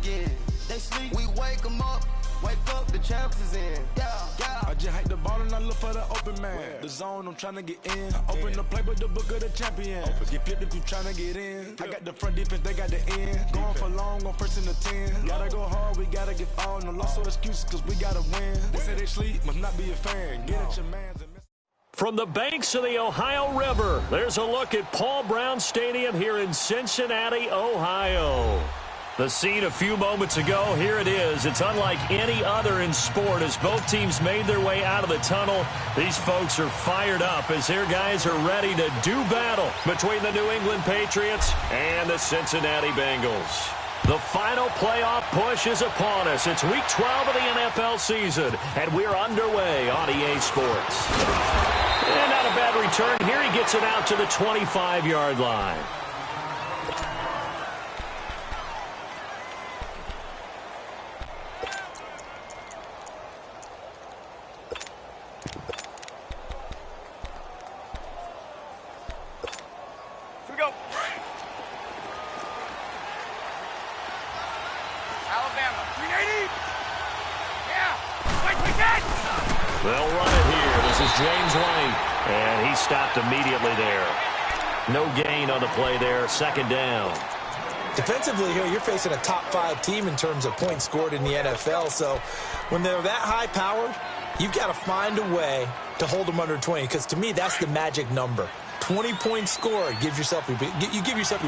again. They sleep, we wake them up. Wake up, the champs is in. Yeah. I just hike the ball and I look for the open man. The zone, I'm trying to get in. Open the playbook, the book of the champion. Get flipped if you trying to get in. I got the front defense, they got the end. Going for long, on first and the 10. Gotta go hard, we gotta get all. No loss or excuses, cause we gotta win. They say they sleep, must not be a fan. Get at your mans and From the banks of the Ohio River, there's a look at Paul Brown Stadium here in Cincinnati, Ohio. The scene a few moments ago, here it is. It's unlike any other in sport as both teams made their way out of the tunnel. These folks are fired up as their guys are ready to do battle between the New England Patriots and the Cincinnati Bengals. The final playoff push is upon us. It's Week 12 of the NFL season, and we're underway on EA Sports. And not a bad return. Here he gets it out to the 25-yard line. They'll run it here. This is James White, and he stopped immediately there. No gain on the play there. Second down. Defensively here, you're facing a top-5 team in terms of points scored in the NFL. So when they're that high-powered, you've got to find a way to hold them under 20, because to me, that's the magic number. 20 points scored, you give yourself your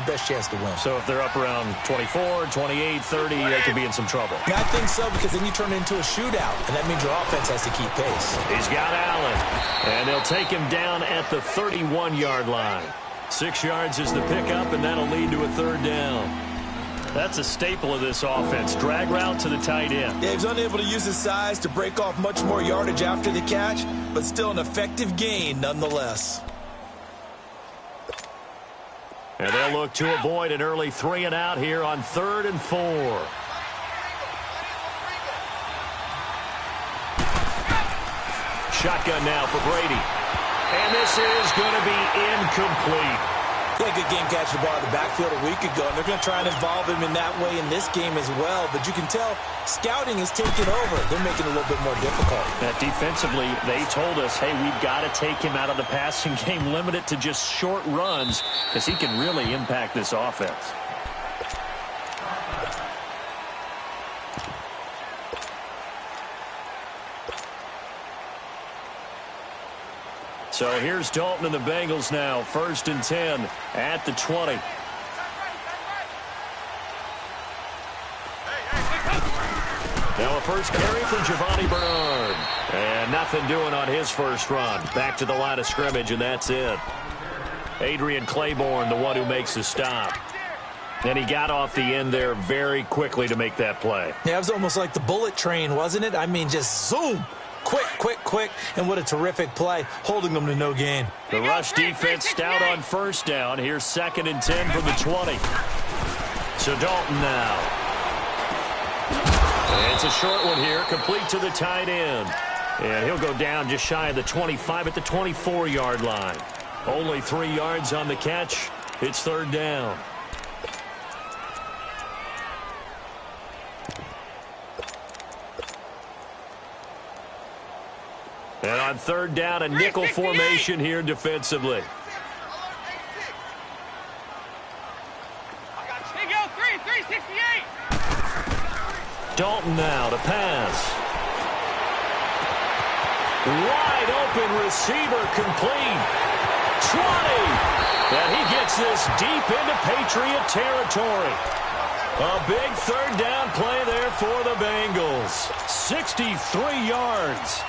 best chance to win. So if they're up around 24, 28, 30, they could be in some trouble. Yeah, I think so, because then you turn it into a shootout, and that means your offense has to keep pace. He's got Allen, and they'll take him down at the 31-yard line. 6 yards is the pickup, and that'll lead to a third down. That's a staple of this offense. Drag route to the tight end. Yeah, he was unable to use his size to break off much more yardage after the catch, but still an effective gain nonetheless. And they'll look to avoid an early 3 and out here on 3rd and 4. Shotgun now for Brady. And this is going to be incomplete. Yeah, good game catching the ball in the backfield a week ago, and they're going to try and involve him in that way in this game as well. But you can tell scouting is taking over. They're making it a little bit more difficult. Defensively, they told us, hey, we've got to take him out of the passing game, limit it to just short runs, because he can really impact this offense. So here's Dalton and the Bengals now. 1st and 10 at the 20. Now a first carry for Giovanni Bernard. And nothing doing on his first run. Back to the line of scrimmage, and that's it. Adrian Claiborne, the one who makes the stop. And he got off the end there very quickly to make that play. Yeah, it was almost like the bullet train, wasn't it? I mean, just zoom. Quick, and what a terrific play, holding them to no gain. The rush defense stout on first down. Here's 2nd and 10 from the 20. So Dalton now. And it's a short one here, complete to the tight end. And he'll go down just shy of the 25 at the 24-yard line. Only 3 yards on the catch. It's 3rd down. And on 3rd down, a nickel formation here defensively. Dalton now to pass. Wide open receiver complete. 20. And he gets this deep into Patriot territory. A big 3rd down play there for the Bengals. 63 yards.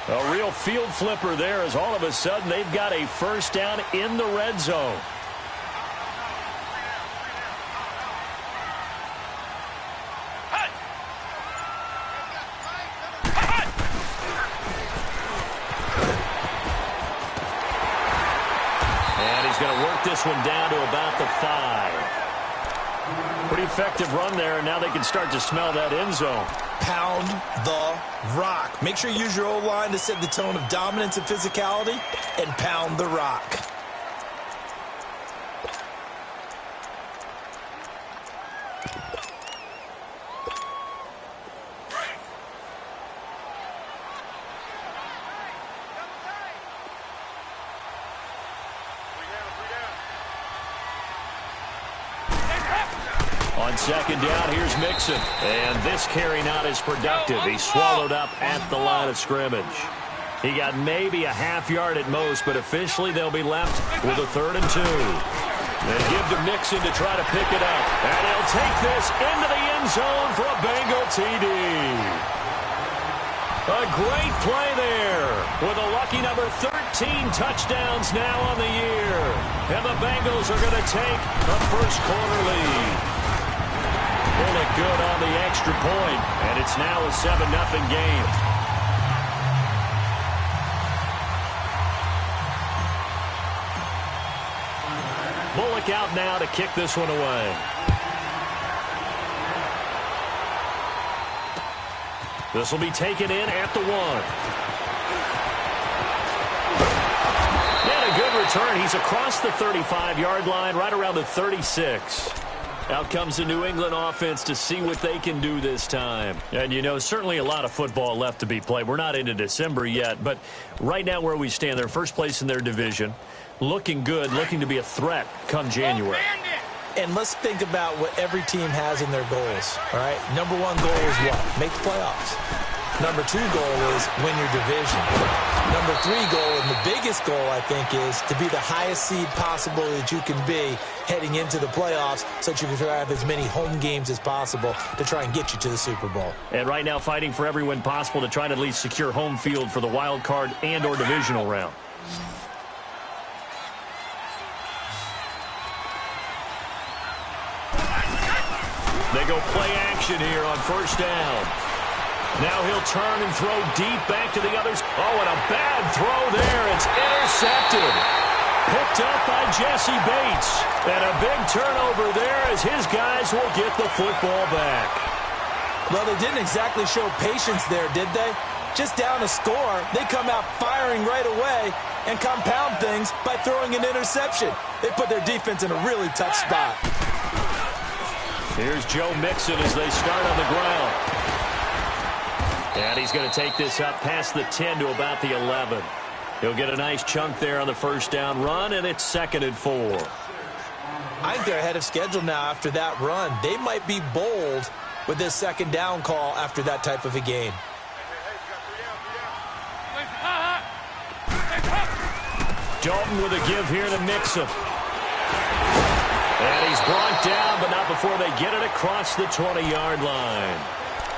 A real field flipper there as all of a sudden they've got a first down in the red zone. And he's going to work this one down to about the 5. Pretty Pretty effective run there, and now they can start to smell that end zone. Pound the rock. Make sure you use your O-line to set the tone of dominance and physicality, and pound the rock. On second down, here's Mixon. And this carry not as productive. He's swallowed up at the line of scrimmage. He got maybe a half yard at most, but officially they'll be left with a 3rd and 2. They give to Mixon to try to pick it up. And he'll take this into the end zone for a Bengal TD. A great play there with a lucky number 13 touchdowns now on the year. And the Bengals are going to take a first-quarter lead. Pull it good on the extra point, and it's now a 7-0 game. Bullock out now to kick this one away. This will be taken in at the 1. And a good return. He's across the 35-yard line, right around the 36. Out comes the New England offense to see what they can do this time. And, you know, certainly a lot of football left to be played. We're not into December yet, but right now where we stand, they're first place in their division, looking good, looking to be a threat come January. And let's think about what every team has in their goals, all right? Number 1 goal is what? Make the playoffs. Number 2 goal is win your division. Number 3 goal, and the biggest goal, I think, is to be the highest seed possible that you can be heading into the playoffs so that you can try to have as many home games as possible to try and get you to the Super Bowl. And right now fighting for every win possible to try to at least secure home field for the wild card and or divisional round. They go play action here on first down. Now he'll turn and throw deep back to the others. Oh, and a bad throw there. It's intercepted. Picked up by Jesse Bates. And a big turnover there as his guys will get the football back. Well, they didn't exactly show patience there, did they? Just down a score, they come out firing right away and compound things by throwing an interception. They put their defense in a really tough spot. Here's Joe Mixon as they start on the ground. And he's going to take this up past the 10 to about the 11. He'll get a nice chunk there on the first down run, and it's 2nd and 4. I think they're ahead of schedule now after that run. They might be bold with this 2nd down call after that type of a game. Dalton with a give here to Mixon. And he's brought down, but not before they get it across the 20-yard line.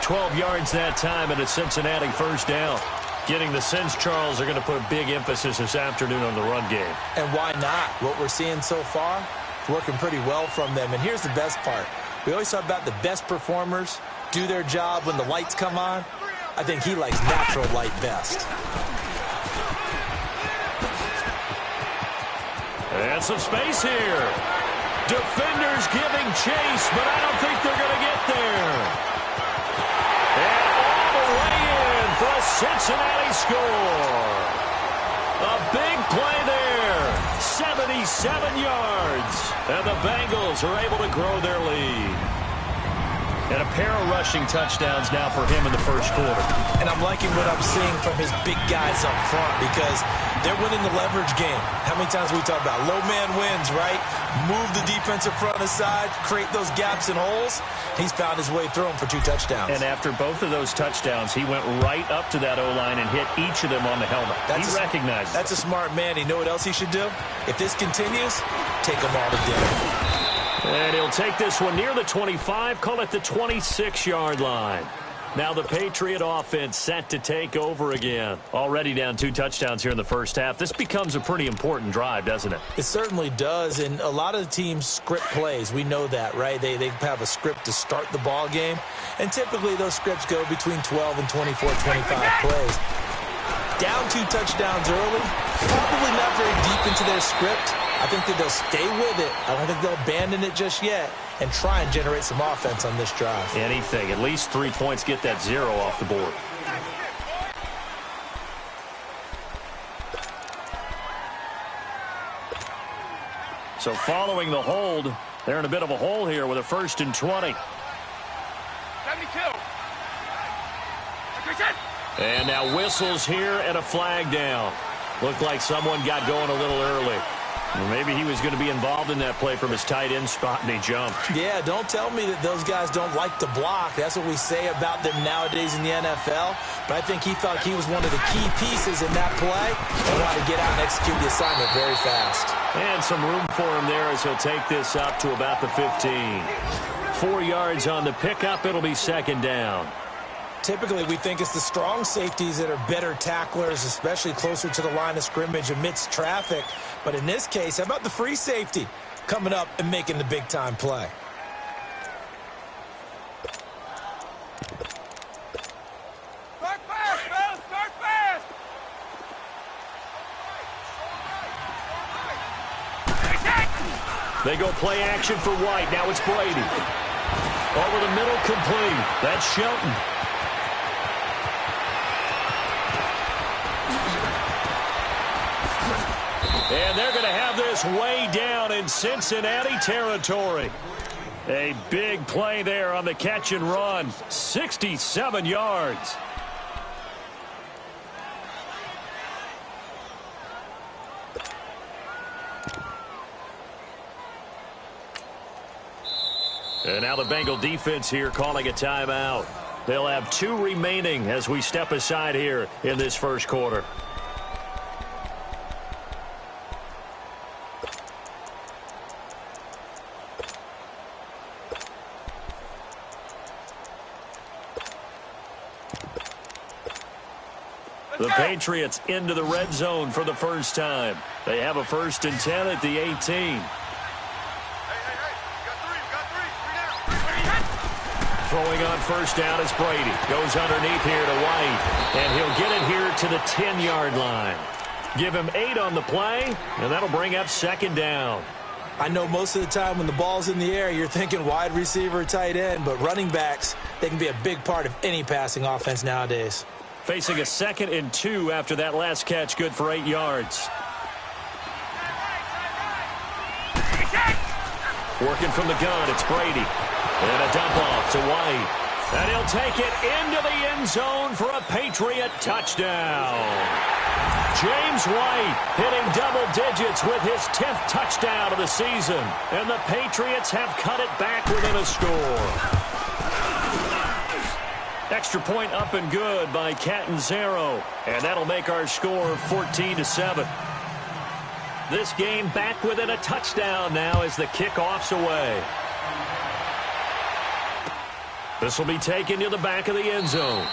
12 yards that time, and a Cincinnati first down. Getting the sense Charles are going to put a big emphasis this afternoon on the run game. And why not? What we're seeing so far, it's working pretty well from them. And here's the best part. We always talk about the best performers do their job when the lights come on. I think he likes natural light best. And some space here. Defenders giving chase, but I don't think they're going to get there. And all the way in for a Cincinnati score. A big play there. 77 yards. And the Bengals are able to grow their lead. And a pair of rushing touchdowns now for him in the first quarter. And I'm liking what I'm seeing from his big guys up front because they're winning the leverage game. How many times we talk about low man wins, right? Move the defensive front aside, create those gaps and holes. He's found his way through them for 2 touchdowns. And after both of those touchdowns, he went right up to that O-line and hit each of them on the helmet. He recognizes That's a smart man. You know what else he should do? If this continues, take them all to dinner. And he'll take this one near the 25, call it the 26-yard line. Now the Patriot offense set to take over again. Already down 2 touchdowns here in the first half. This becomes a pretty important drive, doesn't it? It certainly does, and a lot of the teams script plays. We know that, right? They have a script to start the ball game, and typically those scripts go between 12 and 24, 25 plays. Down 2 touchdowns early, probably not very deep into their script. I think that they'll stay with it. I don't think they'll abandon it just yet and try and generate some offense on this drive. Anything. At least 3 points, get that 0 off the board. So following the hold, they're in a bit of a hole here with a 1st and 20. 72. And now whistles here and a flag down. Looked like someone got going a little early. Or maybe he was going to be involved in that play from his tight end spot, and he jumped. Yeah, don't tell me that those guys don't like to block. That's what we say about them nowadays in the NFL. But I think he thought he was one of the key pieces in that play and wanted to get out and execute the assignment very fast. And some room for him there as he'll take this up to about the 15. 4 yards on the pickup. It'll be 2nd down. Typically, we think it's the strong safeties that are better tacklers, especially closer to the line of scrimmage amidst traffic. But in this case, how about the free safety coming up and making the big-time play? Start fast, fellas. Start fast. They go play action for White. Now it's Brady. Over the middle, complete. That's Shelton. And they're going to have this way down in Cincinnati territory. A big play there on the catch and run. 67 yards. And now the Bengal defense here calling a timeout. They'll have 2 remaining as we step aside here in this first quarter. The Patriots into the red zone for the first time. They have a 1st and 10 at the 18. Throwing on 1st down is Brady. Goes underneath here to White. And he'll get it here to the 10-yard line. Give him 8 on the play, and that'll bring up 2nd down. I know most of the time when the ball's in the air, you're thinking wide receiver, tight end, but running backs, they can be a big part of any passing offense nowadays. Facing a 2nd and 2 after that last catch, good for 8 yards. Working from the gun, it's Brady. And a dump off to White. And he'll take it into the end zone for a Patriot touchdown. James White hitting double digits with his 10th touchdown of the season. And the Patriots have cut it back within a score. Extra point up and good by Catanzaro. And that'll make our score 14-7. This game back within a touchdown now as the kickoff's away. This will be taken to the back of the end zone.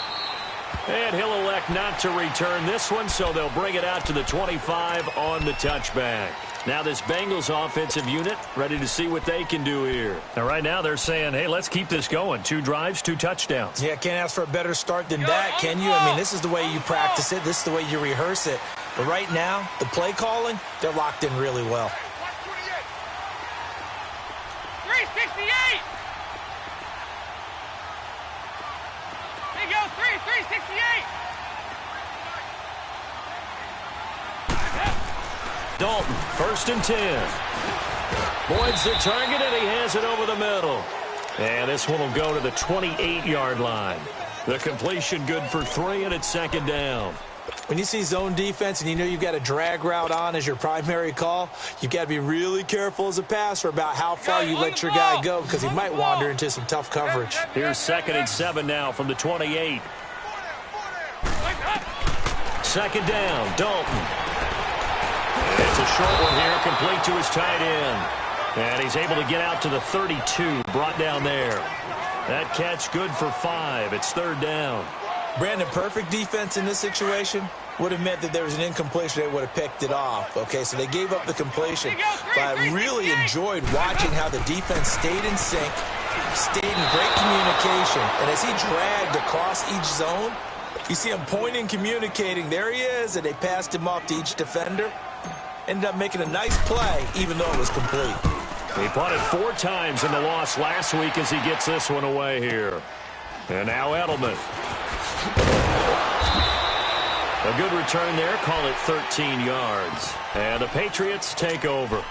And he'll elect not to return this one, so they'll bring it out to the 25 on the touchback. Now this Bengals offensive unit ready to see what they can do here. Now right now they're saying, hey, let's keep this going. 2 drives, 2 touchdowns. Yeah, can't ask for a better start than that, can you? I mean, this is the way you practice it. This is the way you rehearse it. But right now, the play calling, they're locked in really well. 368. There you go, 368. Dalton, 1st and 10. Boyd's the target, and he has it over the middle. And this one will go to the 28-yard line. The completion good for 3, and it's 2nd down. When you see zone defense and you know you've got a drag route on as your primary call, you've got to be really careful as a passer about how far you let your guy go because he might wander into some tough coverage. Here's 2nd and 7 now from the 28. 2nd down, Dalton. It's a short one here, complete to his tight end. And he's able to get out to the 32, brought down there. That catch good for 5. It's 3rd down. Brandon, perfect defense in this situation would have meant that there was an incompletion. They would have picked it off. Okay, so they gave up the completion. But I really enjoyed watching how the defense stayed in sync, stayed in great communication. And as he dragged across each zone, you see him pointing, communicating. There he is, and they passed him off to each defender. Ended up making a nice play, even though it was complete. He punted 4 times in the loss last week as he gets this one away here. And now Edelman. A good return there. Call it 13 yards. And the Patriots take over.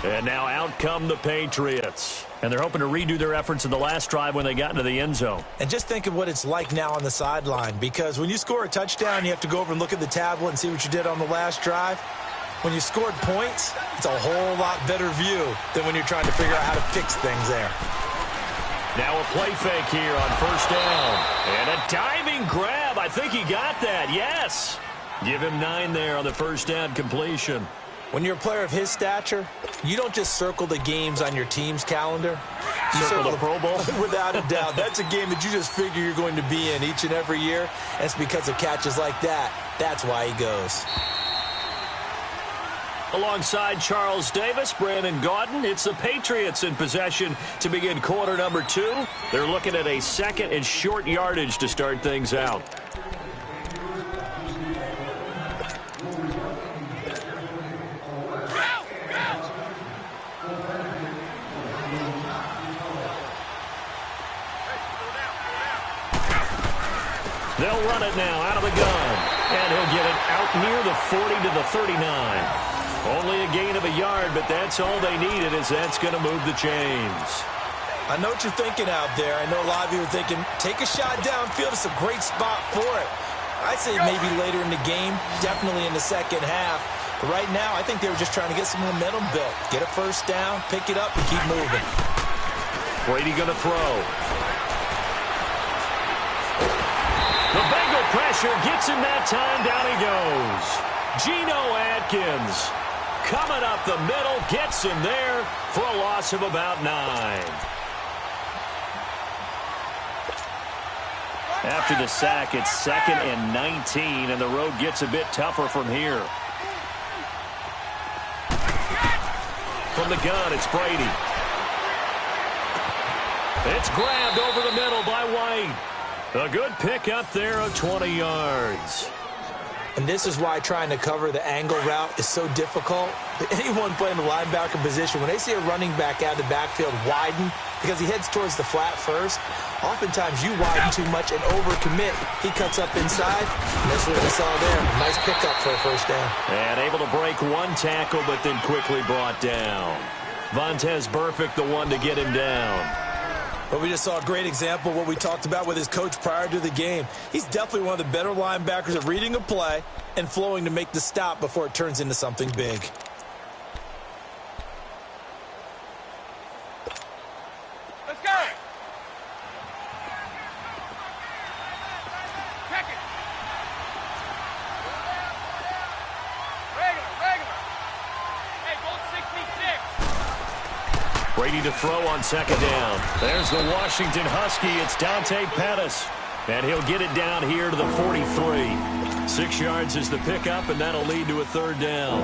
And now out come the Patriots. And they're hoping to redo their efforts in the last drive when they got into the end zone. And just think of what it's like now on the sideline, because when you score a touchdown, you have to go over and look at the tablet and see what you did on the last drive. When you scored points, it's a whole lot better view than when you're trying to figure out how to fix things there. Now a play fake here on first down. And a diving grab. I think he got that. Yes. Give him 9 there on the first down completion. When you're a player of his stature, you don't just circle the games on your team's calendar. You circle the Pro Bowl? Without a doubt. That's a game that you just figure you're going to be in each and every year. And it's because of catches like that. That's why he goes. Alongside Charles Davis, Brandon Gaudin, it's the Patriots in possession to begin quarter number 2. They're looking at a second and short yardage to start things out. They'll run it now out of the gun. And he'll get it out near the 40 to the 39. Only a gain of a yard, but that's all they needed, as that's going to move the chains. I know what you're thinking out there. I know a lot of you are thinking, take a shot downfield. It's a great spot for it. I'd say maybe later in the game, definitely in the second half. But right now, I think they were just trying to get some momentum built. Get a first down, pick it up, and keep moving. Brady going to throw. The Bengal pressure gets him that time. Down he goes. Geno Atkins coming up the middle, gets him there for a loss of about 9. After the sack, it's 2nd and 19, and the road gets a bit tougher from here. From the gun, it's Brady. It's grabbed over the middle by White. A good pickup there of 20 yards. And this is why trying to cover the angle route is so difficult. Anyone playing the linebacker position, when they see a running back out of the backfield widen, because he heads towards the flat first, oftentimes you widen too much and overcommit. He cuts up inside, and that's what we saw there. Nice pickup for a first down. And able to break one tackle, but then quickly brought down. Vontaze Burfict, the one to get him down. But we just saw a great example of what we talked about with his coach prior to the game. He's definitely one of the better linebackers at reading a play and flowing to make the stop before it turns into something big. Let's go. Check it. Regular. Hey, Bolt 66. Brady to throw on second down. There's the Washington Husky. It's Dante Pettis. And he'll get it down here to the 43. 6 yards is the pickup, and that'll lead to a third down.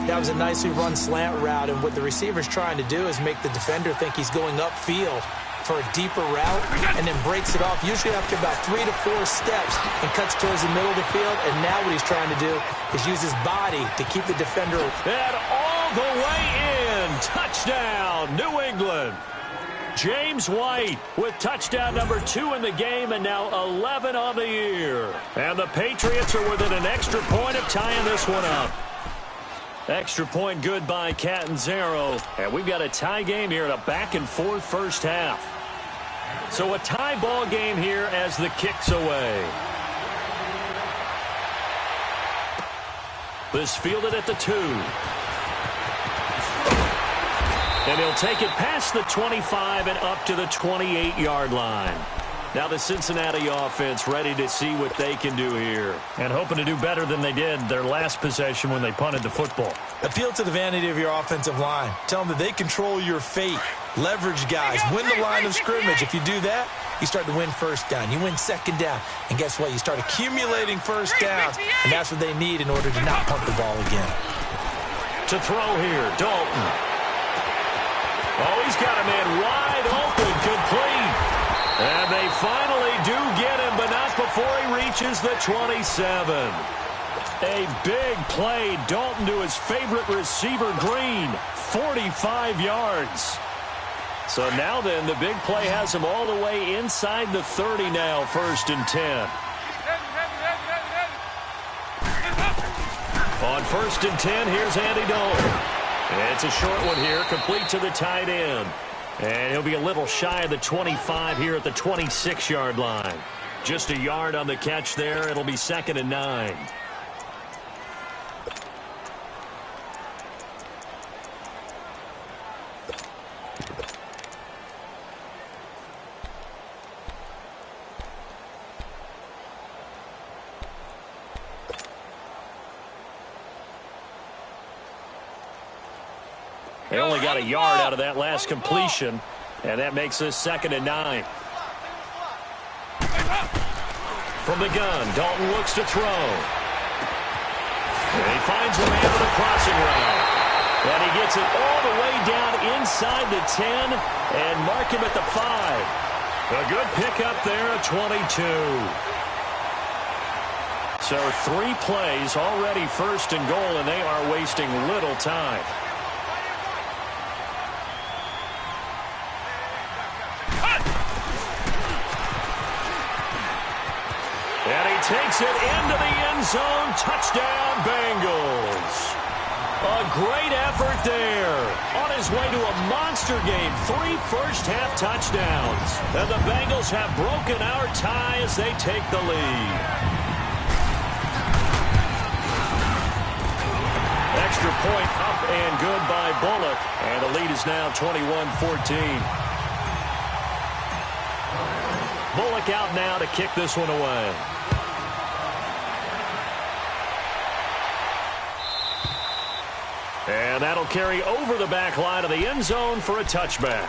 That was a nicely run slant route, and what the receiver's trying to do is make the defender think he's going upfield for a deeper route, and then breaks it off, usually after about 3 to 4 steps, and cuts towards the middle of the field. And now what he's trying to do is use his body to keep the defender. And all the way in. Touchdown, New England. James White with touchdown number 2 in the game, and now 11 on the year. And the Patriots are within an extra point of tying this one up. Extra point good by Catanzaro. And we've got a tie game here in a back-and-forth first half. So a tie ball game here as the kick's away. This fielded at the 2. And he'll take it past the 25 and up to the 28-yard line. Now the Cincinnati offense ready to see what they can do here. And hoping to do better than they did their last possession when they punted the football. Appeal to the vanity of your offensive line. Tell them that they control your fate. Leverage guys. Win the line of scrimmage. If you do that, you start to win first down. You win second down. And guess what? You start accumulating first downs. And that's what they need in order to not punt the ball again. To throw here, Dalton. Oh, he's got a man wide open, complete. And they finally do get him, but not before he reaches the 27. A big play. Dalton to his favorite receiver, Green. 45 yards. So now then, the big play has him all the way inside the 30 now, 1st and 10. On 1st and 10, here's Andy Dalton. It's a short one here, complete to the tight end. And he'll be a little shy of the 25 here at the 26-yard line. Just a yard on the catch there. It'll be 2nd and 9. They only got a yard out of that last completion, and that makes this 2nd and 9. From the gun, Dalton looks to throw. And he finds a man with a crossing route. And he gets it all the way down inside the 10 and mark him at the 5. A good pickup there at 22. So 3 plays already 1st and goal, and they are wasting little time. And he takes it into the end zone. Touchdown, Bengals. A great effort there. On his way to a monster game. 3 first-half touchdowns. And the Bengals have broken our tie as they take the lead. Extra point up and good by Bullock. And the lead is now 21-14. Bullock out now to kick this one away. And that'll carry over the back line of the end zone for a touchback.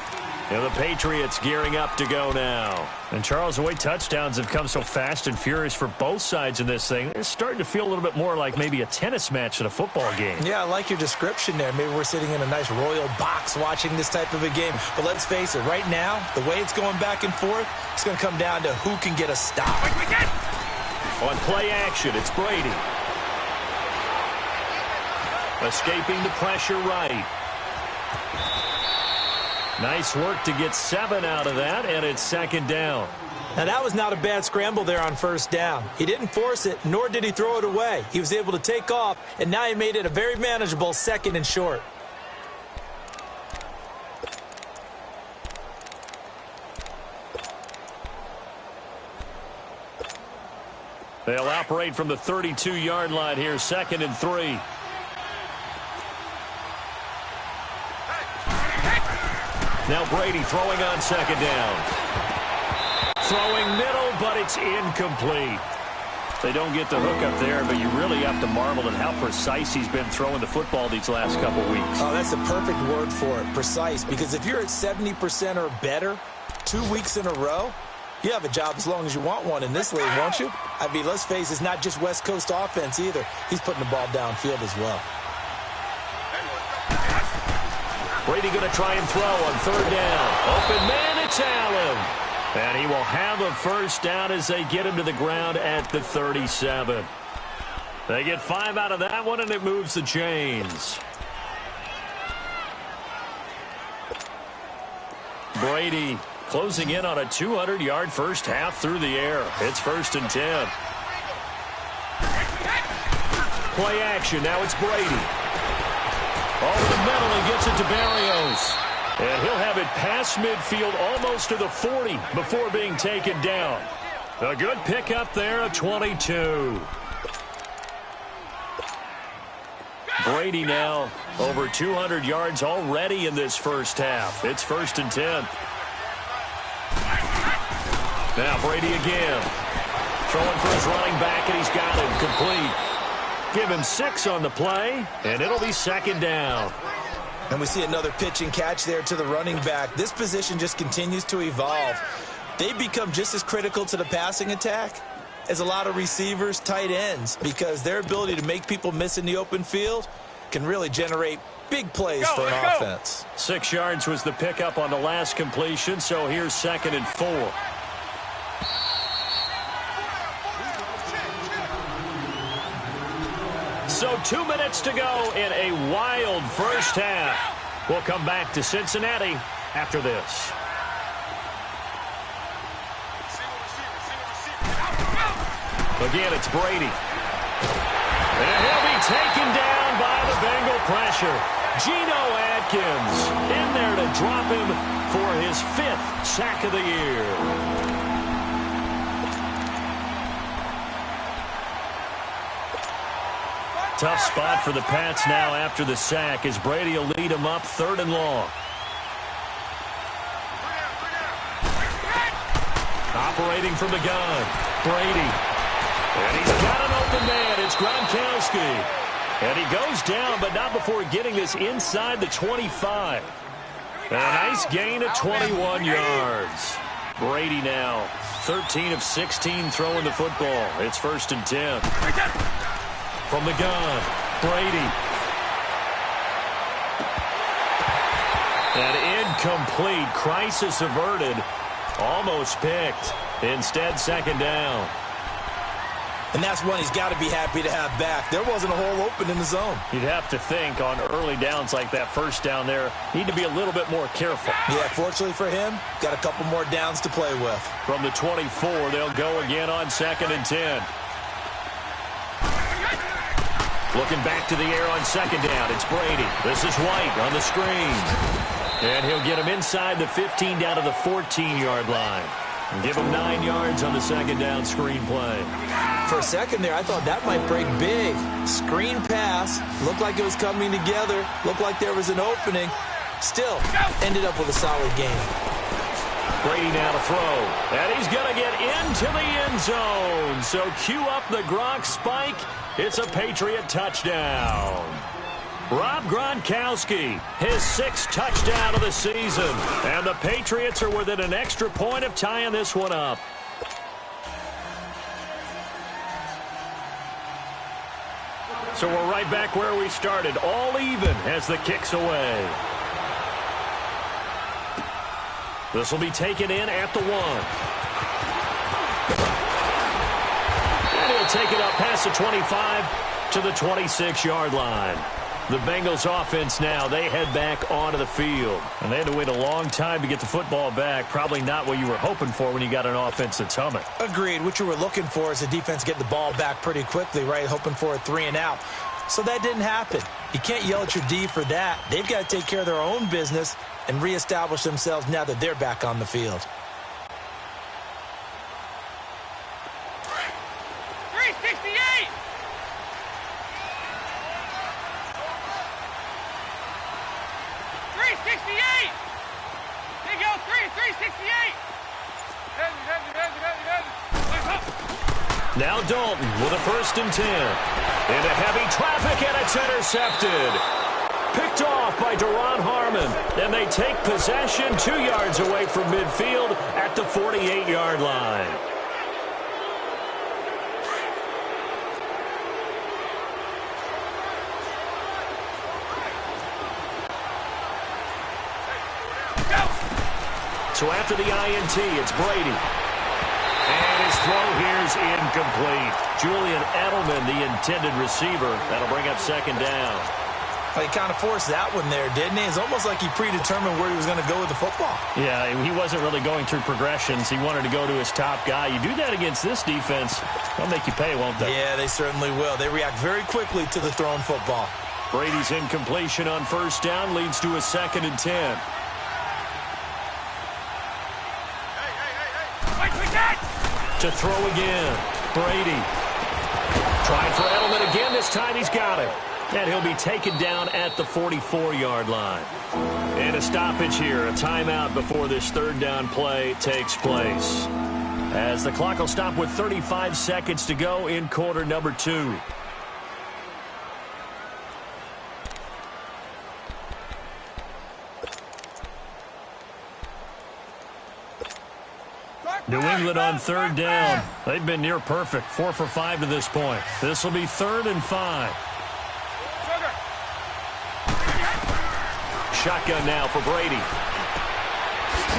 And the Patriots gearing up to go now. And Charles, the way touchdowns have come so fast and furious for both sides in this thing, it's starting to feel a little bit more like maybe a tennis match in a football game. Yeah, I like your description there. Maybe we're sitting in a nice royal box watching this type of a game. But let's face it, right now, the way it's going back and forth, it's going to come down to who can get a stop. On play action, it's Brady. Escaping the pressure right. Nice work to get 7 out of that, and it's 2nd down. Now, that was not a bad scramble there on 1st down. He didn't force it, nor did he throw it away. He was able to take off, and now he made it a very manageable 2nd and short. They'll operate from the 32-yard line here, 2nd and 3. Now Brady throwing on 2nd down. Throwing middle, but it's incomplete. They don't get the hook up there, but you really have to marvel at how precise he's been throwing the football these last couple weeks. Oh, that's the perfect word for it, precise. Because if you're at 70% or better 2 weeks in a row, you have a job as long as you want one in this league, won't you? I mean, let's face it, it's not just West Coast offense either. He's putting the ball downfield as well. Brady going to try and throw on 3rd down. Open man, it's Allen. And he will have a 1st down as they get him to the ground at the 37. They get 5 out of that one, and it moves the chains. Brady closing in on a 200-yard 1st half through the air. It's 1st and 10. Play action. Now it's Brady. Over the middle, he gets it to Barrios. And he'll have it past midfield almost to the 40 before being taken down. A good pickup there at 22. Brady now over 200 yards already in this 1st half. It's 1st and 10. Now Brady again. Throwing for his running back, and he's got him complete. Give him 6 on the play, and it'll be 2nd down. And we see another pitch and catch there to the running back. This position just continues to evolve. They become just as critical to the passing attack as a lot of receivers, tight ends, because their ability to make people miss in the open field can really generate big plays for an offense. 6 yards was the pickup on the last completion, so here's 2nd and 4. So 2 minutes to go in a wild first half. We'll come back to Cincinnati after this. Again, it's Brady. And he'll be taken down by the Bengal pressure. Geno Atkins in there to drop him for his 5th sack of the year. Tough spot for the Pats now after the sack as Brady will lead them up 3rd and long. Operating from the gun, Brady. And he's got an open man. It's Gronkowski. And he goes down, but not before getting this inside the 25. And a nice gain of 21 yards. Brady now 13 of 16 throwing the football. It's 1st and 10. From the gun, Brady. And incomplete. Crisis averted. Almost picked. Instead, 2nd down. And that's one he's got to be happy to have back. There wasn't a hole open in the zone. You'd have to think on early downs like that, 1st down there, need to be a little bit more careful. Yeah, fortunately for him, got a couple more downs to play with. From the 24, they'll go again on 2nd and 10. Looking back to the air on 2nd down, it's Brady. This is White on the screen. And he'll get him inside the 15 down to the 14-yard line. And give him 9 yards on the 2nd down screen play. For a second there, I thought that might break big. Screen pass. Looked like it was coming together. Looked like there was an opening. Still, ended up with a solid game. Brady now to throw. And he's going to get into the end zone. So cue up the Gronk spike. It's a Patriot touchdown. Rob Gronkowski, his 6th touchdown of the season. And the Patriots are within an extra point of tying this one up. So we're right back where we started, all even as the kick's away. This will be taken in at the 1. And he'll take it up past the 25 to the 26-yard line. The Bengals offense now, they head back onto the field. And they had to wait a long time to get the football back. Probably not what you were hoping for when you got an offense that's humming. Agreed. What you were looking for is the defense getting the ball back pretty quickly, right? Hoping for a 3 and out. So that didn't happen. You can't yell at your D for that. They've got to take care of their own business and reestablish themselves now that they're back on the field. 368! They go 368! Now Dalton with a 1st and 10. Into heavy traffic, and it's intercepted. Picked off by Deron Harmon. And they take possession 2 yards away from midfield at the 48-yard line. So after the INT, it's Brady. And his throw here's incomplete. Julian Edelman, the intended receiver. That'll bring up 2nd down. Well, he kind of forced that one there, didn't he? It's almost like he predetermined where he was going to go with the football. Yeah, he wasn't really going through progressions. He wanted to go to his top guy. You do that against this defense, they'll make you pay, won't they? Yeah, they certainly will. They react very quickly to the thrown football. Brady's incompletion on 1st down leads to a 2nd and 10. To throw again, Brady. Trying for Edelman again. This time he's got it. And he'll be taken down at the 44-yard line. And a stoppage here, a timeout before this 3rd down play takes place. As the clock will stop with 35 seconds to go in quarter number 2. New England on 3rd down. They've been near perfect. 4 for 5 to this point. This will be 3rd and 5. Shotgun now for Brady.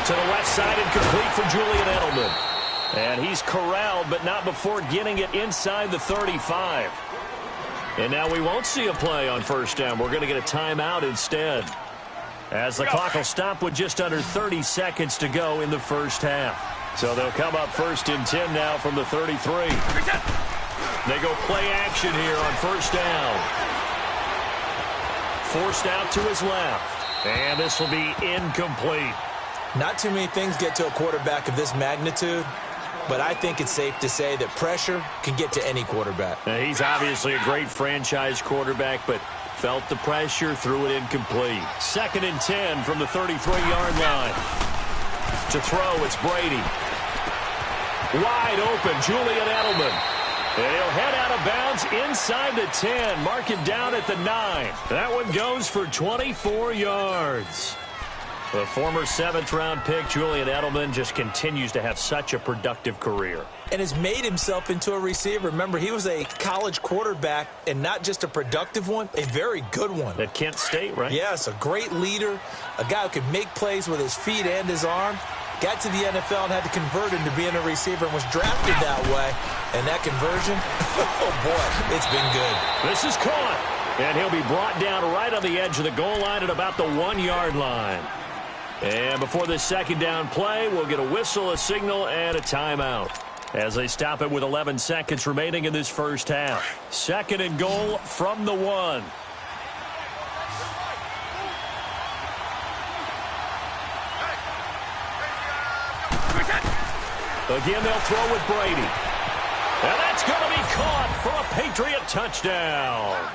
To the left side and complete for Julian Edelman. And he's corralled, but not before getting it inside the 35. And now we won't see a play on first down. We're going to get a timeout instead, as the clock will stop with just under 30 seconds to go in the first half. So they'll come up first and 10 now from the 33. They go play action here on first down. Forced out to his left. And this will be incomplete. Not too many things get to a quarterback of this magnitude, but I think it's safe to say that pressure can get to any quarterback. Now, he's obviously a great franchise quarterback, but felt the pressure, threw it incomplete. Second and 10 from the 33-yard line. To throw, it's Brady. Wide open, Julian Edelman. And he'll head out of bounds inside the 10. Mark him down at the 9. That one goes for 24 yards. The former 7th-round pick, Julian Edelman, just continues to have such a productive career. And has made himself into a receiver. Remember, he was a college quarterback, and not just a productive one, a very good one. At Kent State, right? Yes, a great leader, a guy who could make plays with his feet and his arm. Got to the NFL and had to convert into being a receiver and was drafted that way. And that conversion, oh boy, it's been good. This is caught. And he'll be brought down right on the edge of the goal line at about the 1-yard line. And before this second down play, we'll get a whistle, a signal, and a timeout, as they stop it with 11 seconds remaining in this first half. Second and goal from the 1. Again, they'll throw with Brady. And that's going to be caught for a Patriot touchdown.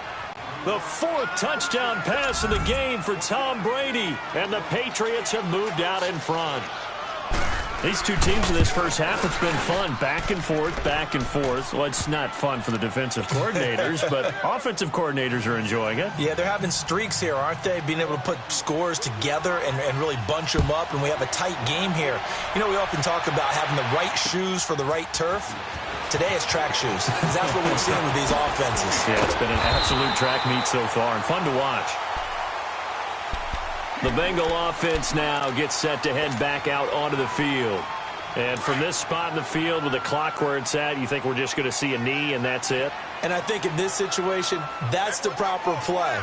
The 4th touchdown pass of the game for Tom Brady. And the Patriots have moved out in front. These two teams in this first half, it's been fun. Back and forth, back and forth. Well, it's not fun for the defensive coordinators, but offensive coordinators are enjoying it. Yeah, they're having streaks here, aren't they? Being able to put scores together and really bunch them up, and we have a tight game here. You know, we often talk about having the right shoes for the right turf. Today it's track shoes. That's what we've seen with these offenses. Yeah, it's been an absolute track meet so far, and fun to watch. The Bengal offense now gets set to head back out onto the field. And from this spot in the field with the clock where it's at, you think we're just going to see a knee and that's it? And I think in this situation, that's the proper play.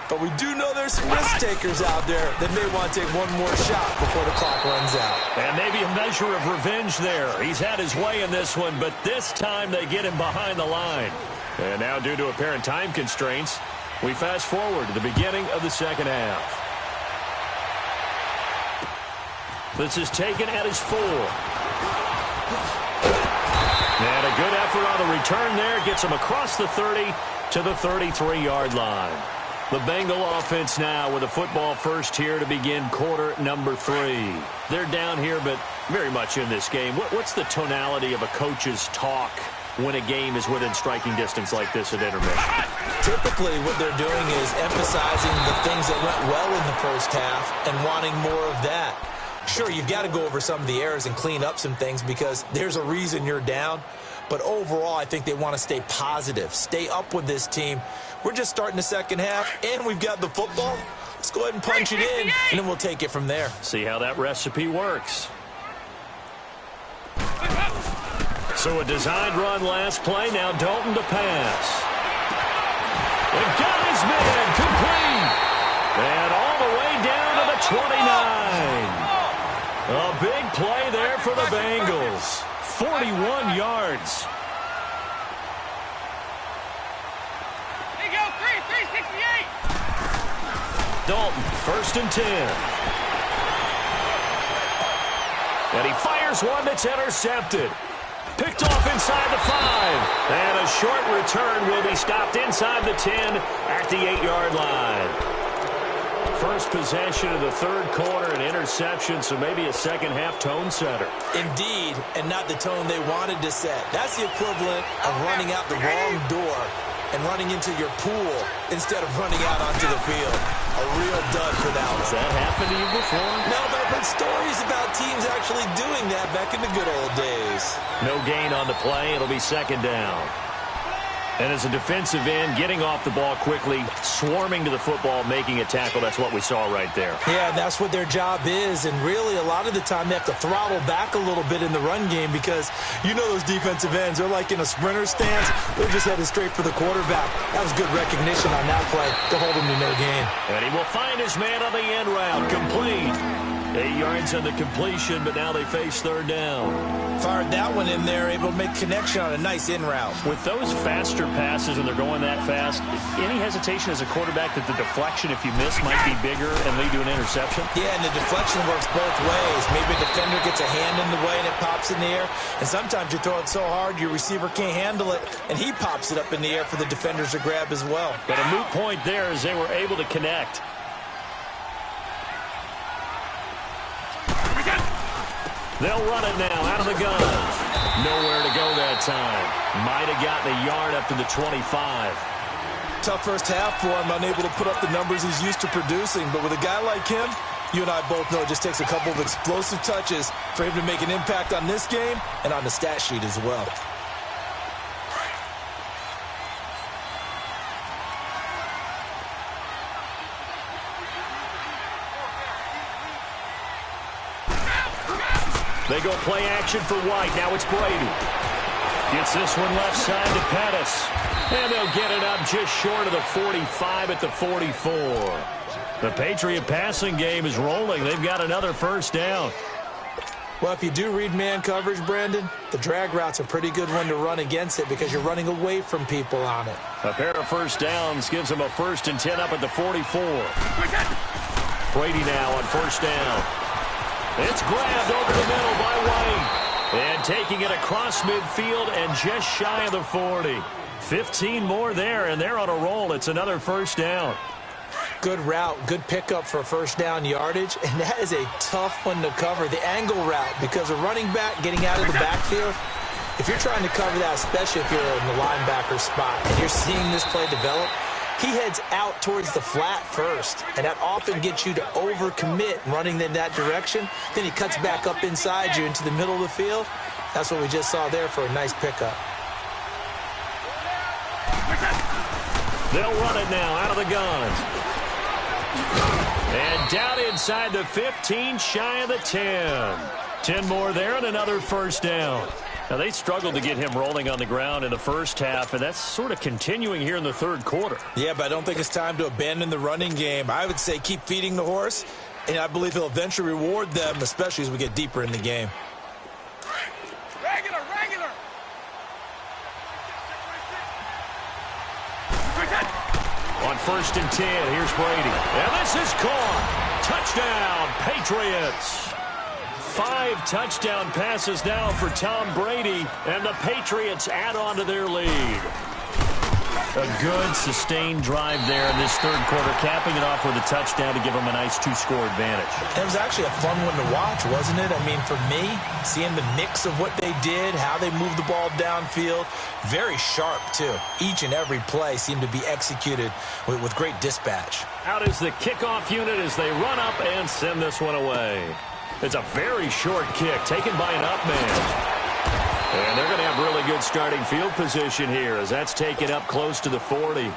But we do know there's some risk takers out there that may want to take one more shot before the clock runs out. And maybe a measure of revenge there. He's had his way in this one, but this time they get him behind the line. And now, due to apparent time constraints, we fast forward to the beginning of the second half. This is taken at his 4. And a good effort on the return there. Gets him across the 30 to the 33-yard line. The Bengal offense now with a football first here to begin quarter number 3. They're down here, but very much in this game. What's the tonality of a coach's talk when a game is within striking distance like this at intermission? Typically, what they're doing is emphasizing the things that went well in the first half and wanting more of that. Sure, you've got to go over some of the errors and clean up some things because there's a reason you're down. But overall, I think they want to stay positive, stay up with this team. We're just starting the second half, and we've got the football. Let's go ahead and punch it in, and then we'll take it from there. See how that recipe works. So a designed run last play. Now Dalton to pass. And got his man complete. And all the way down to the 29. A big play there for the Bengals. 41 yards. There you go, 368. Dalton, first and 10. And he fires one that's intercepted. Picked off inside the 5. And a short return will be stopped inside the 10 at the 8-yard line. First possession of the third quarter, an interception, so maybe a second-half tone setter. Indeed, and not the tone they wanted to set. That's the equivalent of running out the wrong door and running into your pool instead of running out onto the field. A real dud for that one. Has that happened to you before? No, but I've heard stories about teams actually doing that back in the good old days. No gain on the play. It'll be second down. And as a defensive end, getting off the ball quickly, swarming to the football, making a tackle, that's what we saw right there. Yeah, and that's what their job is. And really, a lot of the time, they have to throttle back a little bit in the run game because you know those defensive ends, they're like in a sprinter stance. They're just headed straight for the quarterback. That was good recognition on that play to hold him to no gain. And he will find his man on the end route, complete. 8 yards on the completion, but now they face third down. Fired that one in there, able to make connection on a nice in route. With those faster passes, when they're going that fast, any hesitation as a quarterback that the deflection, if you miss, might be bigger and lead to an interception? Yeah, and the deflection works both ways. Maybe a defender gets a hand in the way and it pops in the air. And sometimes you throw it so hard your receiver can't handle it, and he pops it up in the air for the defenders to grab as well. But a moot point there as they were able to connect. They'll run it now out of the gun. Nowhere to go that time. Might have gotten a yard up to the 25. Tough first half for him, unable to put up the numbers he's used to producing. But with a guy like him, you and I both know it just takes a couple of explosive touches for him to make an impact on this game and on the stat sheet as well. They go play action for White. Now it's Brady. Gets this one left side to Pettis. And they'll get it up just short of the 45 at the 44. The Patriot passing game is rolling. They've got another first down. Well, if you do read man coverage, Brandon, the drag route's a pretty good one to run against it because you're running away from people on it. A pair of first downs gives them a 1st and 10 up at the 44. Brady now on first down. It's grabbed over the middle by White. And taking it across midfield and just shy of the 40. 15 more there, and they're on a roll. It's another first down. Good route, good pickup for first down yardage, and that is a tough one to cover. The angle route, because a running back getting out of the backfield, if you're trying to cover that, especially if you're in the linebacker spot, and you're seeing this play develop, he heads out towards the flat first, and that often gets you to overcommit running in that direction. Then he cuts back up inside you into the middle of the field. That's what we just saw there for a nice pickup. They'll run it now out of the guns. And down inside the 15, shy of the 10. 10 more there and another first down. Now, they struggled to get him rolling on the ground in the first half, and that's sort of continuing here in the third quarter. Yeah, but I don't think it's time to abandon the running game. I would say keep feeding the horse, and I believe he'll eventually reward them, especially as we get deeper in the game. Regular. On 1st and 10, here's Brady. And this is caught. Touchdown, Patriots. 5 touchdown passes now for Tom Brady, and the Patriots add on to their lead. A good, sustained drive there in this third quarter, capping it off with a touchdown to give them a nice 2-score advantage. It was actually a fun one to watch, wasn't it? I mean, for me, seeing the mix of what they did, how they moved the ball downfield, very sharp, too. Each and every play seemed to be executed with great dispatch. Out is the kickoff unit as they run up and send this one away. It's a very short kick taken by an up man. And they're going to have really good starting field position here as that's taken up close to the 40.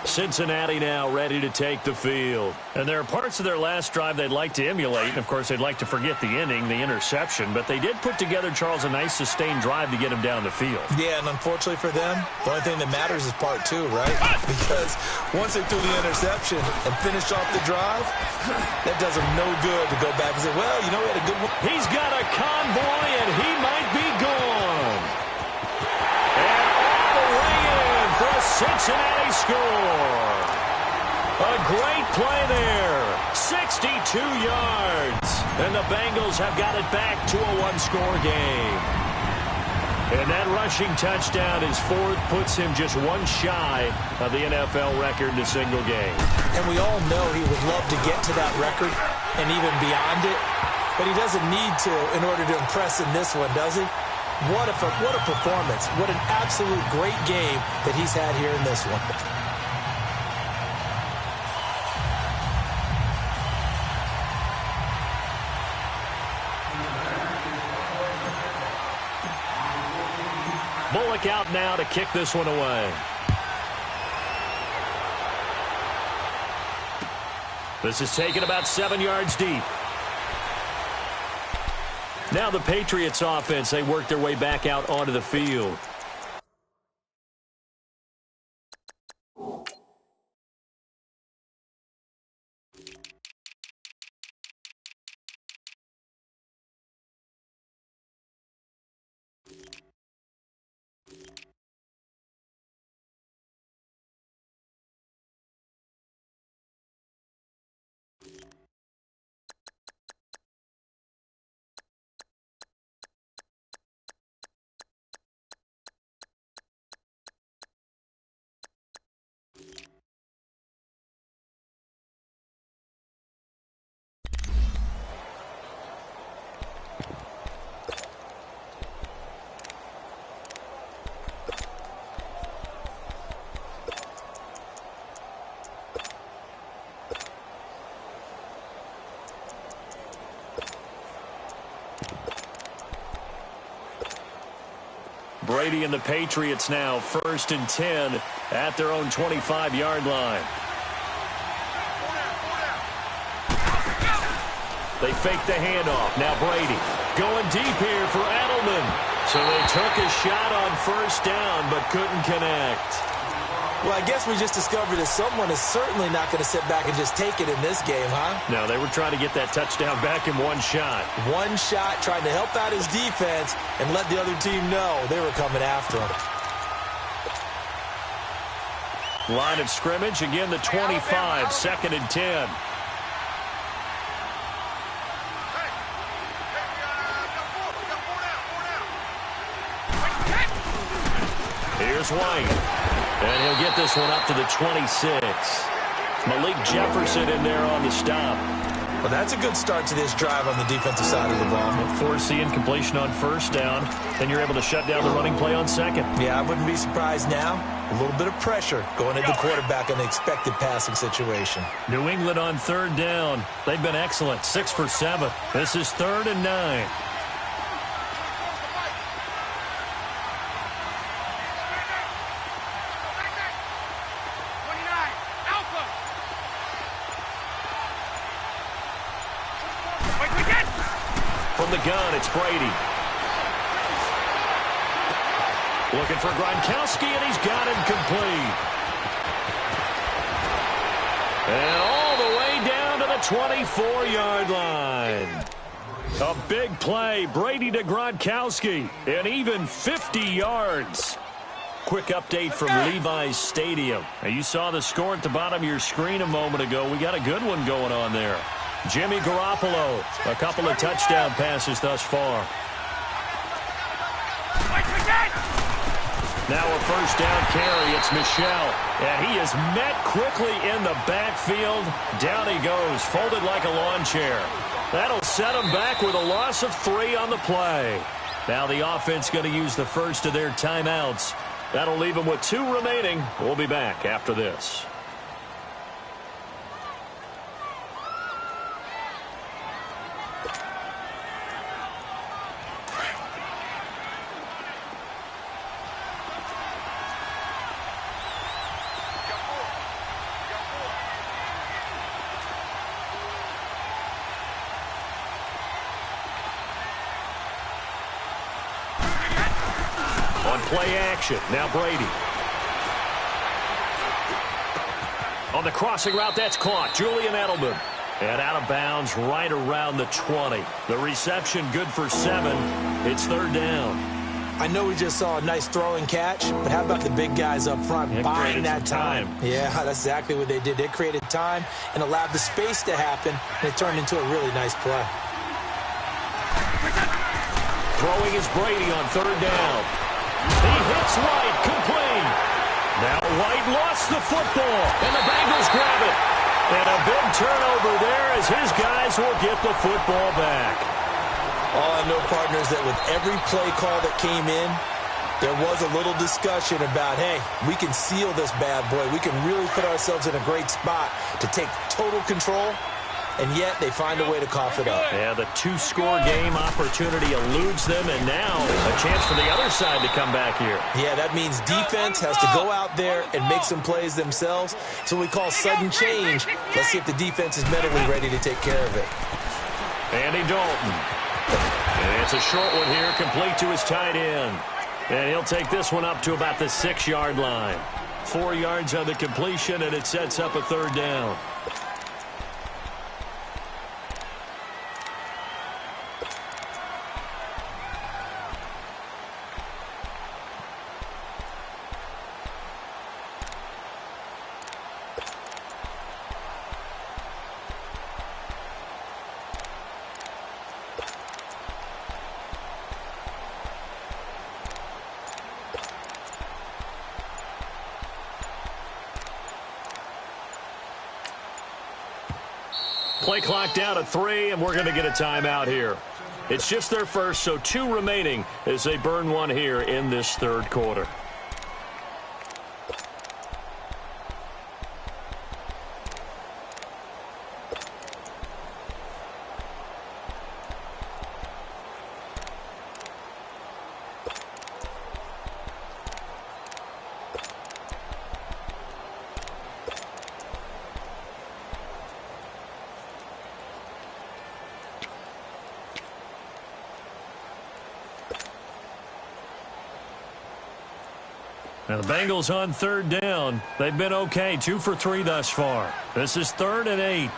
Cincinnati now ready to take the field. And there are parts of their last drive they'd like to emulate. And, of course, they'd like to forget the ending, the interception. But they did put together, Charles, a nice sustained drive to get him down the field. Yeah, and unfortunately for them, the only thing that matters is part 2, right? Because once they threw the interception and finished off the drive, that does them no good to go back and say, well, you know, we had a good one. He's got a convoy, and he might be gone. And all the way in for a Cincinnati score. A great play there. 62 yards. And the Bengals have got it back to a 1-score game. And that rushing touchdown, his 4th, puts him just 1 shy of the NFL record in a single game. And we all know he would love to get to that record and even beyond it. But he doesn't need to in order to impress in this one, does he? What a performance. What an absolute great game that he's had here in this one. Bullock out now to kick this one away. This is taken about 7 yards deep. Now the Patriots offense, they work their way back out onto the field. Brady and the Patriots now 1st and 10 at their own 25-yard line. They fake the handoff. Now Brady going deep here for Edelman. So they took a shot on 1st down but couldn't connect. Well, I guess we just discovered that someone is certainly not going to sit back and just take it in this game, huh? No, they were trying to get that touchdown back in one shot. One shot, trying to help out his defense and let the other team know they were coming after him. Line of scrimmage, again the 25, 2nd and 10. Here's White. And he'll get this one up to the 26. Malik Jefferson in there on the stop. Well, that's a good start to this drive on the defensive side of the ball. Force the incompletion on 1st down. Then you're able to shut down the running play on 2nd. Yeah, I wouldn't be surprised now. A little bit of pressure going into the quarterback in the expected passing situation. New England on 3rd down. They've been excellent. 6 for 7. This is 3rd and 9. From the gun, it's Brady. Looking for Gronkowski, and he's got him complete. And all the way down to the 24-yard line. A big play. Brady to Gronkowski, and even 50 yards. Quick update from Levi's Stadium. Now, you saw the score at the bottom of your screen a moment ago. We got a good one going on there. Jimmy Garoppolo, a couple of touchdown passes thus far. Now a 1st down carry. It's Michel. And he is met quickly in the backfield. Down he goes, folded like a lawn chair. That'll set him back with a loss of 3 on the play. Now the offense going to use the first of their timeouts. That'll leave them with 2 remaining. We'll be back after this. Play action. Now Brady. On the crossing route, that's caught. Julian Edelman. And out of bounds right around the 20. The reception good for 7. It's 3rd down. I know we just saw a nice throwing catch, but how about the big guys up front buying that time? Yeah, that's exactly what they did. They created time and allowed the space to happen, and it turned into a really nice play. Throwing is Brady on 3rd down. He hits White, complete. Now White lost the football, and the Bengals grab it. And a big turnover there as his guys will get the football back. All I know, partners, that with every play call that came in, there was a little discussion about, hey, we can seal this bad boy. We can really put ourselves in a great spot to take total control. and yet they find a way to cough it up. Yeah, the two-score game opportunity eludes them, and now a chance for the other side to come back here. Yeah, that means defense has to go out there and make some plays themselves. It's what we call sudden change. Let's see if the defense is mentally ready to take care of it. Andy Dalton. And it's a short one here, complete to his tight end. And he'll take this one up to about the 6-yard line. 4 yards on the completion, and it sets up a third down. Play clock down at 3, and we're going to get a timeout here. It's just their first, so 2 remaining as they burn one here in this third quarter. Now the Bengals on third down. They've been okay, 2 for 3 thus far. This is 3rd and 8.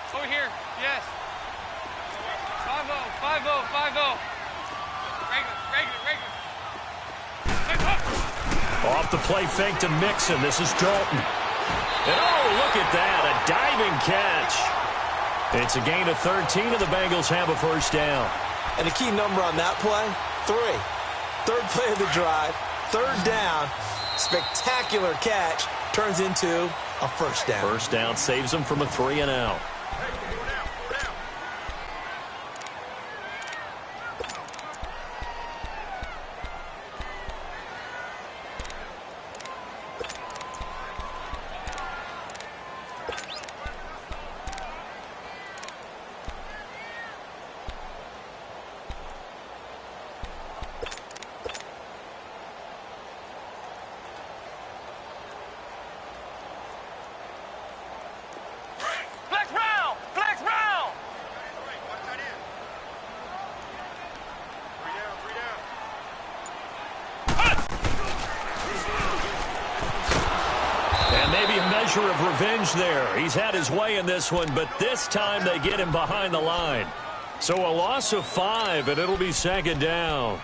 Over here, yes. 5-0, 5-0, 5-0. Regular. Off the play fake to Mixon. This is Dalton. And oh, look at that, a diving catch. It's a gain of 13, and the Bengals have a first down. And the key number on that play, 3. Third play of the drive, third down, spectacular catch, turns into a first down. First down saves them from a 3 and out. Flex round. And maybe a measure of revenge there. He's had his way in this one, but this time they get him behind the line. So a loss of 5, and it'll be second down.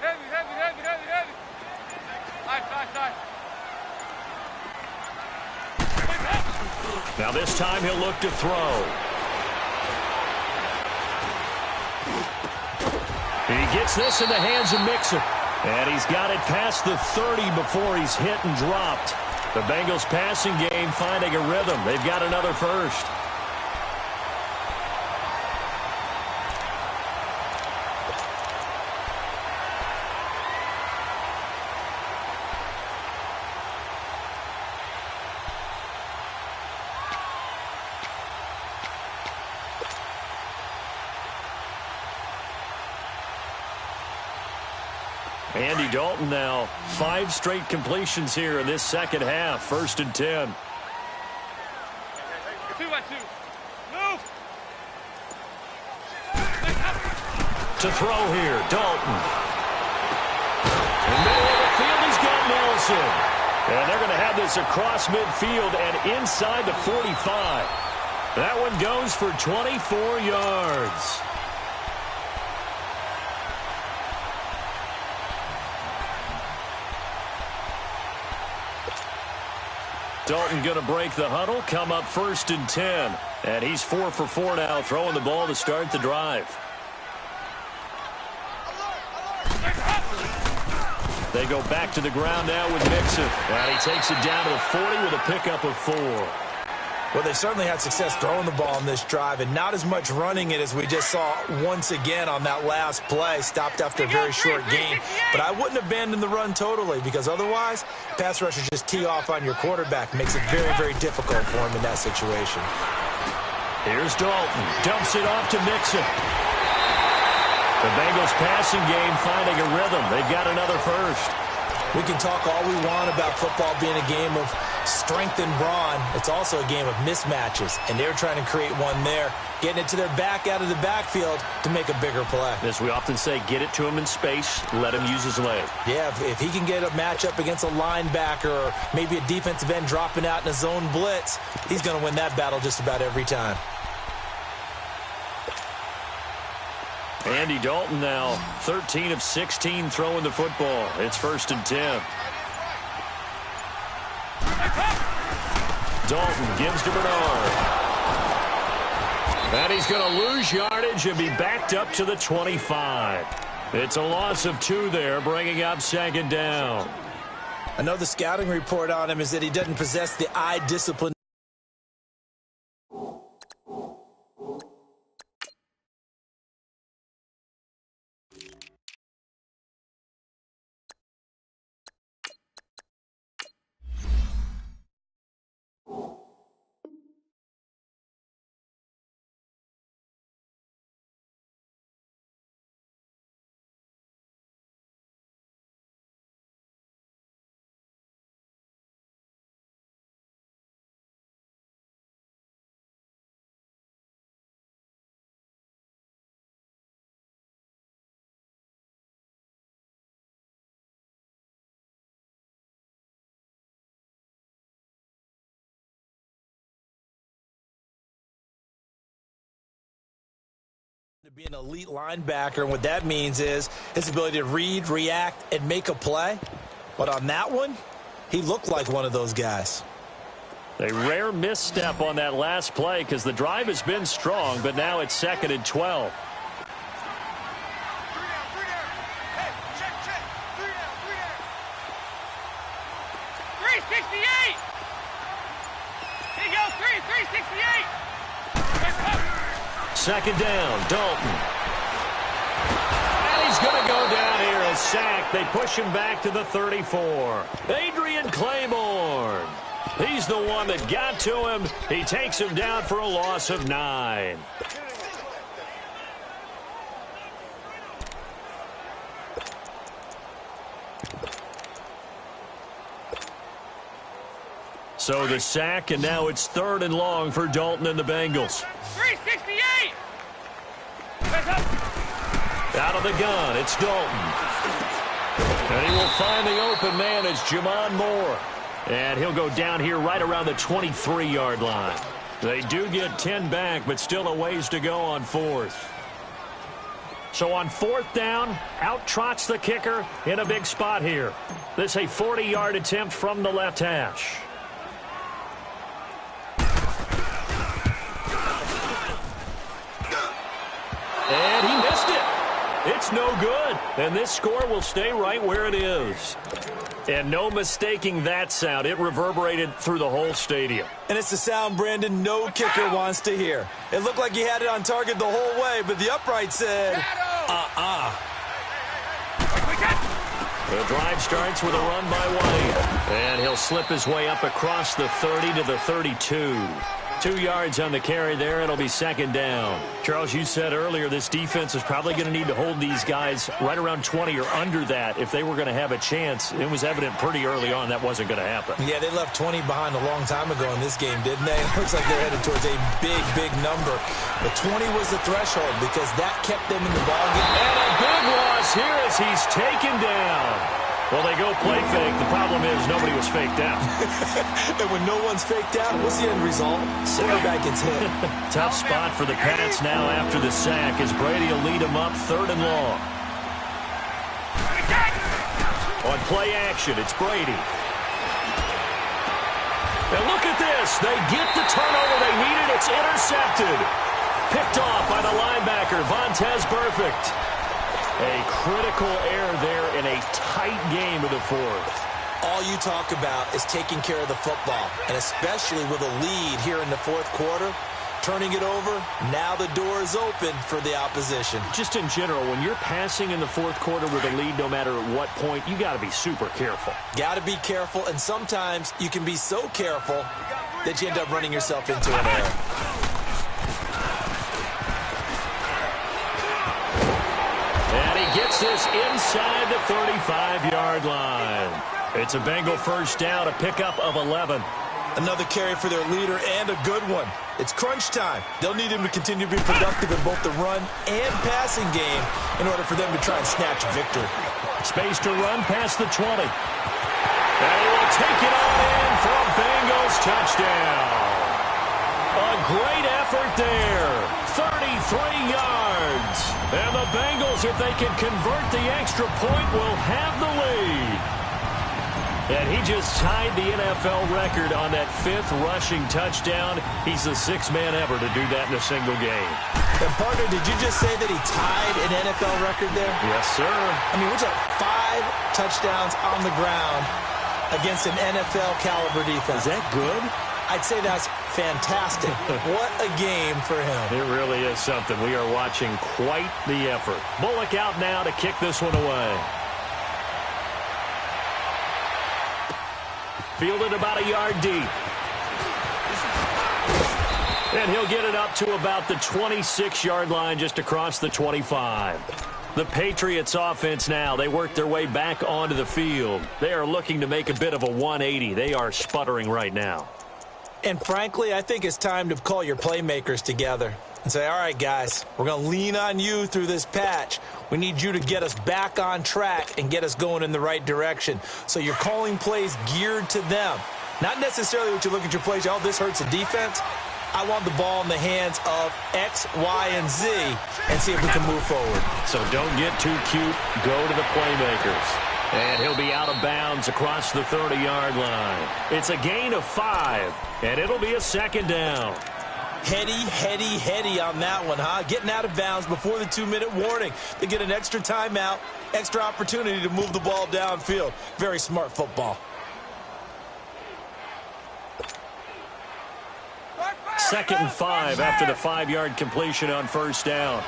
Heavy. Side. Now this time he'll look to throw. He gets this in the hands of Mixon. And he's got it past the 30 before he's hit and dropped. The Bengals passing game finding a rhythm. They've got another first. Andy Dalton now, 5 straight completions here in this second half. 1st and 10. 2-by-2. Move. To throw here, Dalton. In the middle of the field, he's got Nelson. And they're going to have this across midfield and inside the 45. That one goes for 24 yards. Dalton going to break the huddle, come up 1st and 10. And he's 4 for 4 now, throwing the ball to start the drive. They go back to the ground now with Mixon. And he takes it down to the 40 with a pickup of 4. Well, they certainly had success throwing the ball in this drive and not as much running it as we just saw once again on that last play. Stopped after a very short gain. But I wouldn't abandon the run totally because otherwise, pass rushers just tee off on your quarterback. Makes it very, very difficult for him in that situation. Here's Dalton. Dumps it off to Mixon. The Bengals passing game finding a rhythm. They've got another first. We can talk all we want about football being a game of strength and brawn. It's also a game of mismatches, and they're trying to create one there, getting it to their back out of the backfield to make a bigger play. As we often say, get it to him in space, let him use his leg. Yeah, if he can get a matchup against a linebacker or maybe a defensive end dropping out in a zone blitz, he's going to win that battle just about every time. Andy Dalton now 13 of 16 throwing the football. It's 1st and 10. Dalton gives to Bernard. And he's going to lose yardage and be backed up to the 25. It's a loss of 2 there, bringing up 2nd down. I know the scouting report on him is that he doesn't possess the eye discipline. To be an elite linebacker, and what that means is his ability to read, react, and make a play. But on that one, he looked like one of those guys. A rare misstep on that last play because the drive has been strong, but now it's 2nd and 12. Second down, Dalton. And he's going to go down here and sacked. They push him back to the 34. Adrian Claiborne. He's the one that got to him. He takes him down for a loss of 9. So the sack, and now it's 3rd and long for Dalton and the Bengals. 368! Out of the gun, it's Dalton. And he will find the open man as Jamon Moore. And he'll go down here right around the 23-yard line. They do get 10 back, but still a ways to go on 4th. So on 4th down, out trots the kicker in a big spot here. This a 40-yard attempt from the left hash. And he missed it. It's no good. And this score will stay right where it is. And no mistaking that sound. It reverberated through the whole stadium. And it's the sound, Brandon, no kicker wants to hear. It looked like he had it on target the whole way, but the upright said, The drive starts with a run by White. And he'll slip his way up across the 30 to the 32. 2 yards on the carry there. It'll be 2nd down. Charles, you said earlier this defense is probably going to need to hold these guys right around 20 or under that if they were going to have a chance. It was evident pretty early on that wasn't going to happen. Yeah, they left 20 behind a long time ago in this game, didn't they? It looks like they're headed towards a big, big number. But 20 was the threshold because that kept them in the ballgame. And a big loss here as he's taken down. Well, they go play fake. The problem is nobody was faked out. And when no one's faked out, what's the end result? Quarterback gets hit. Tough spot for the Pats now after the sack as Brady will lead them up 3rd and long. On play action, it's Brady. And look at this. They get the turnover they needed. It's intercepted. Picked off by the linebacker, Vontaze Burfict. A critical error there in a tight game of the fourth. All you talk about is taking care of the football, and especially with a lead here in the fourth quarter, turning it over, now the door is open for the opposition. Just in general, when you're passing in the fourth quarter with a lead, no matter at what point, you got to be super careful. Got to be careful, and sometimes you can be so careful that you end up running yourself into an error. And he gets this inside the 35-yard line. It's a Bengal first down, a pickup of 11. Another carry for their leader, and a good one. It's crunch time. They'll need him to continue to be productive in both the run and passing game in order for them to try and snatch a victory. Space to run past the 20. And he will take it on in for a Bengals touchdown. A great effort there. 33 yards. And the Bengals, if they can convert the extra point, will have the lead. And he just tied the NFL record on that 5th rushing touchdown. He's the 6th man ever to do that in a single game. And partner, did you just say that he tied an NFL record there? Yes, sir. I mean, we're talking 5 touchdowns on the ground against an NFL caliber defense. Is that good? I'd say that's fantastic. What a game for him. It really is something. We are watching quite the effort. Bullock out now to kick this one away. Fielded about a yard deep. And he'll get it up to about the 26-yard line, just across the 25. The Patriots offense now, they work their way back onto the field. They are looking to make a bit of a 180. They are sputtering right now. And frankly, I think it's time to call your playmakers together and say, all right, guys, we're going to lean on you through this patch. We need you to get us back on track and get us going in the right direction. So you're calling plays geared to them. Not necessarily what you look at your plays, oh, this hurts the defense. I want the ball in the hands of X, Y, and Z and see if we can move forward. So don't get too cute. Go to the playmakers. And he'll be out of bounds across the 30-yard line. It's a gain of 5, and it'll be a 2nd down. Heady on that one, huh? Getting out of bounds before the 2-minute warning. They get an extra timeout, extra opportunity to move the ball downfield. Very smart football. 2nd and 5 after the 5-yard completion on first down.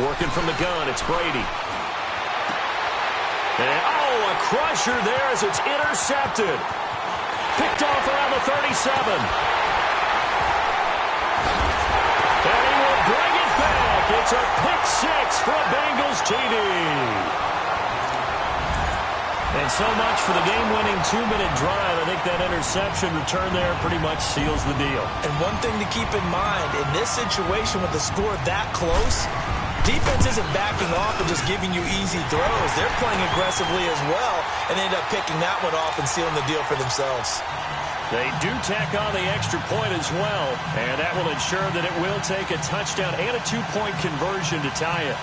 Working from the gun, it's Brady. And, a crusher there as it's intercepted. Picked off around the 37. And he will bring it back. It's a pick 6 for a Bengals TD. And so much for the game-winning 2-minute drive. I think that interception return there pretty much seals the deal. And one thing to keep in mind, in this situation with the score that close, defense isn't backing off and just giving you easy throws. They're playing aggressively as well, and they end up picking that one off and sealing the deal for themselves. They do tack on the extra point as well, and that will ensure that it will take a touchdown and a 2-point conversion to tie it.